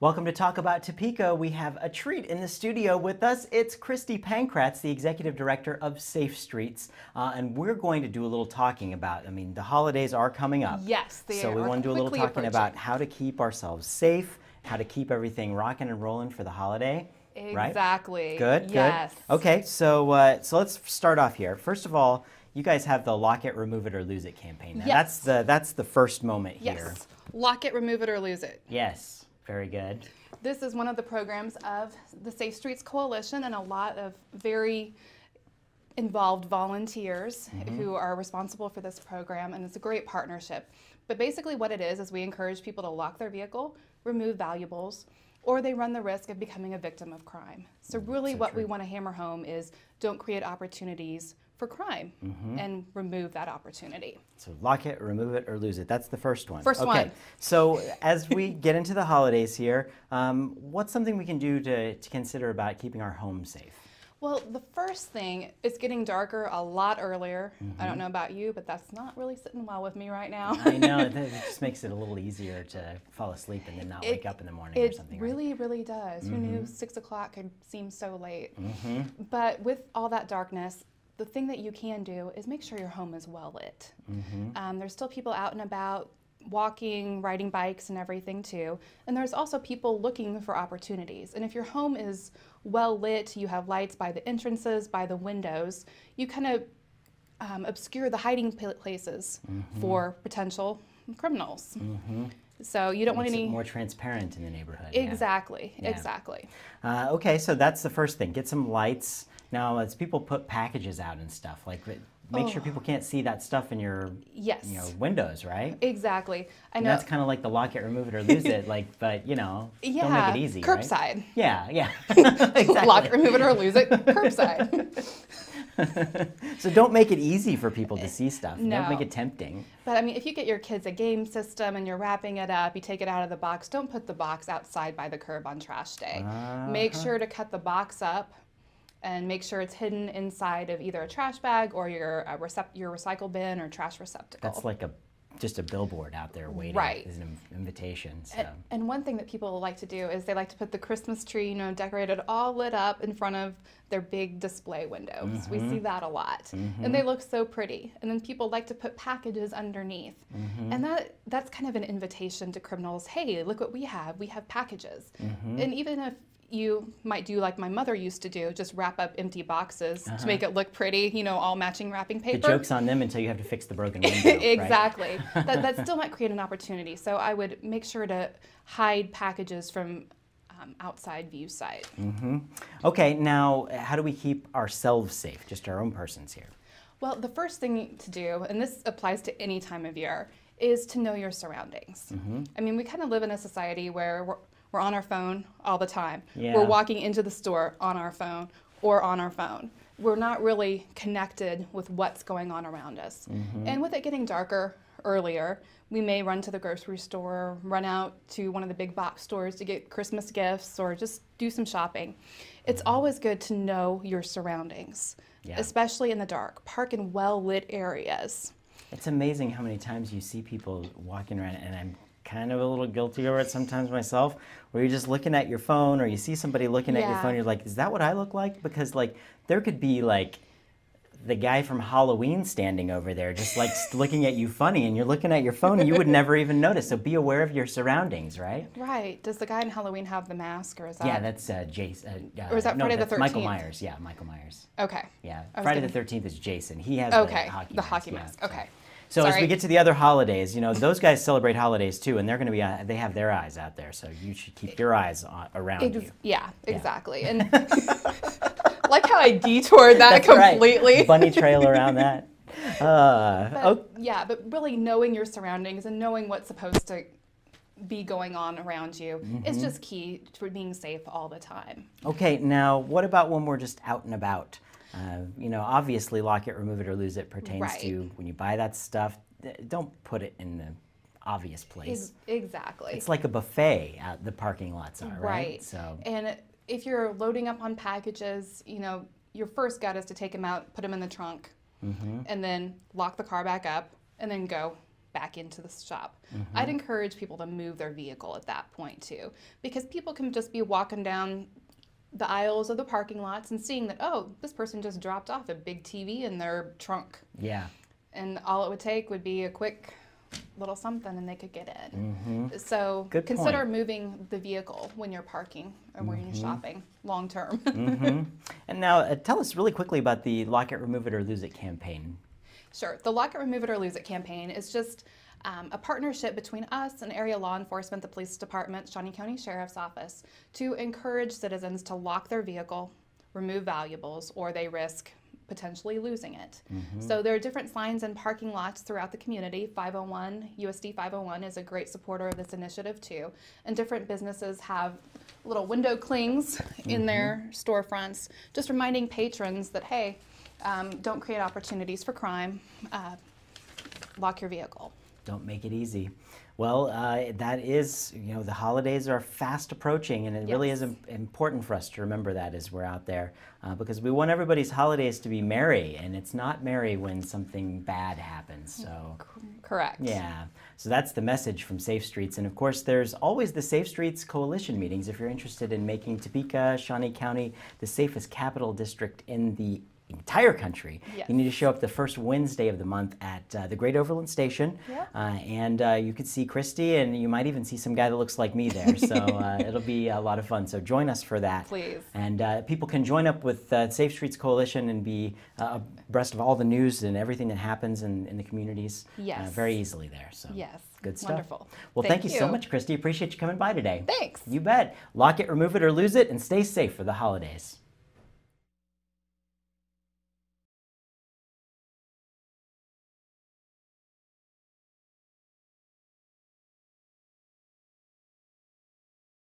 Welcome to Talk About Topeka. We have a treat in the studio with us. It's Kristi Pankratz, the Executive Director of Safe Streets, and we're going to do a little talking about, the holidays are coming up. Yes, they are. So we want to do a little talking about how to keep ourselves safe, how to keep everything rocking and rolling for the holiday. Exactly. Right? Good, yes. good. Okay, so let's start off here. First of all, you guys have the Lock It, Remove It, or Lose It campaign. Now, yes. That's the first moment here. Yes. Lock it, remove it, or lose it. Yes. Very good. This is one of the programs of the Safe Streets Coalition and a lot of very involved volunteers who are responsible for this program, and it's a great partnership. But basically what it is we encourage people to lock their vehicle, remove valuables, or they run the risk of becoming a victim of crime. So really what we want to hammer home is don't create opportunities for crime and remove that opportunity. So lock it, remove it, or lose it. That's the first one. First one. So as we get into the holidays here, what's something we can do to consider about keeping our home safe? Well, the first thing is getting darker a lot earlier. I don't know about you, but that's not really sitting well with me right now. I know, it just makes it a little easier to fall asleep and then not wake up in the morning or something. It really, really does. Who knew 6 o'clock could seem so late? But with all that darkness, the thing that you can do is make sure your home is well lit. There's still people out and about, walking, riding bikes and everything too. And there's also people looking for opportunities. And if your home is well lit, you have lights by the entrances, by the windows, you kind of obscure the hiding places for potential criminals. So you don't want any... more transparent in the neighborhood. Exactly, exactly. Okay, so that's the first thing. Get some lights. Now, as people put packages out and stuff, like make sure people can't see that stuff in your windows, right? Exactly. I know. And that's kind of like the lock it, remove it, or lose it, but don't make it easy, curbside. Right? Yeah. Exactly. Lock it, remove it, or lose it, curbside. So don't make it easy for people to see stuff. No. Don't make it tempting. But if you get your kids a game system and you're wrapping it up, you take it out of the box, don't put the box outside by the curb on trash day. Make sure to cut the box up and make sure it's hidden inside of either a trash bag or your recycle bin or trash receptacle. That's like just a billboard out there waiting as an invitation. So. And one thing that people like to do is they like to put the Christmas tree, decorated all lit up in front of their big display windows. We see that a lot. And they look so pretty. And then people like to put packages underneath. And that's kind of an invitation to criminals. Hey, look what we have. We have packages. And even if you might do like my mother used to do, just wrap up empty boxes to make it look pretty, all matching wrapping paper. The joke's on them until you have to fix the broken window. Exactly. That still might create an opportunity. So I would make sure to hide packages from outside view sight. Okay, now how do we keep ourselves safe, just our own persons here? Well, the first thing to do, and this applies to any time of year, is to know your surroundings. We kind of live in a society where we're on our phone all the time. We're walking into the store on our phone or on our phone. We're not really connected with what's going on around us. And with it getting darker earlier, we may run to the grocery store, run out to one of the big box stores to get Christmas gifts or just do some shopping. It's always good to know your surroundings, especially in the dark. Park in well-lit areas. It's amazing how many times you see people walking around, and I'm kind of a little guilty over it sometimes myself, where you're just looking at your phone or you see somebody looking at your phone, you're like, is that what I look like? Because there could be the guy from Halloween standing over there just looking at you funny, and you're looking at your phone and you would never even notice. So be aware of your surroundings, right? Right. Does the guy in Halloween have the mask, or is that? Yeah, that's Jason. Or is that Friday the 13th? Michael Myers. Yeah, Michael Myers. Okay. Yeah, Friday the 13th is Jason. He has the hockey mask. Okay. So as we get to the other holidays, those guys celebrate holidays too, and they're going to be they have their eyes out there, so you should keep your eyes around you. Yeah, exactly. And like how I detoured that completely. Right. Bunny trail around that. But really knowing your surroundings and knowing what's supposed to be going on around you is just key to being safe all the time. Okay, now what about when we're just out and about? Obviously lock it, remove it, or lose it pertains to when you buy that stuff. Don't put it in the obvious place. Exactly. It's like a buffet out the parking lots are, right? So. And if you're loading up on packages, your first gut is to take them out, put them in the trunk, and then lock the car back up, and then go back into the shop. I'd encourage people to move their vehicle at that point too, because people can just be walking down the aisles of the parking lots and seeing that, oh, this person just dropped off a big TV in their trunk. Yeah. And all it would take would be a quick little something and they could get in. So Good consider point. moving the vehicle when you're parking or when you're shopping long term. And now tell us really quickly about the Lock It, Remove It, or Lose It campaign. Sure. The Lock It, Remove It, or Lose It campaign is just a partnership between us and area law enforcement, the police department, Shawnee County Sheriff's Office, to encourage citizens to lock their vehicle, remove valuables, or they risk potentially losing it. So there are different signs in parking lots throughout the community. USD 501 is a great supporter of this initiative too. And different businesses have little window clings in their storefronts, just reminding patrons that, hey, don't create opportunities for crime. Lock your vehicle. Don't make it easy. Well, that is, the holidays are fast approaching, and it really is important for us to remember that as we're out there, because we want everybody's holidays to be merry, and it's not merry when something bad happens. So, correct. Yeah. So that's the message from Safe Streets, and of course, there's always the Safe Streets Coalition meetings if you're interested in making Topeka, Shawnee County, the safest capital district in the entire country. You need to show up the first Wednesday of the month at the Great Overland Station, and you could see Kristi, and you might even see some guy that looks like me there. So it'll be a lot of fun. So join us for that. Please. And people can join up with Safe Streets Coalition and be abreast of all the news and everything that happens in the communities very easily there. So good stuff. Wonderful. Well, thank you so much, Kristi. Appreciate you coming by today. Thanks. You bet. Lock it, remove it, or lose it, and stay safe for the holidays.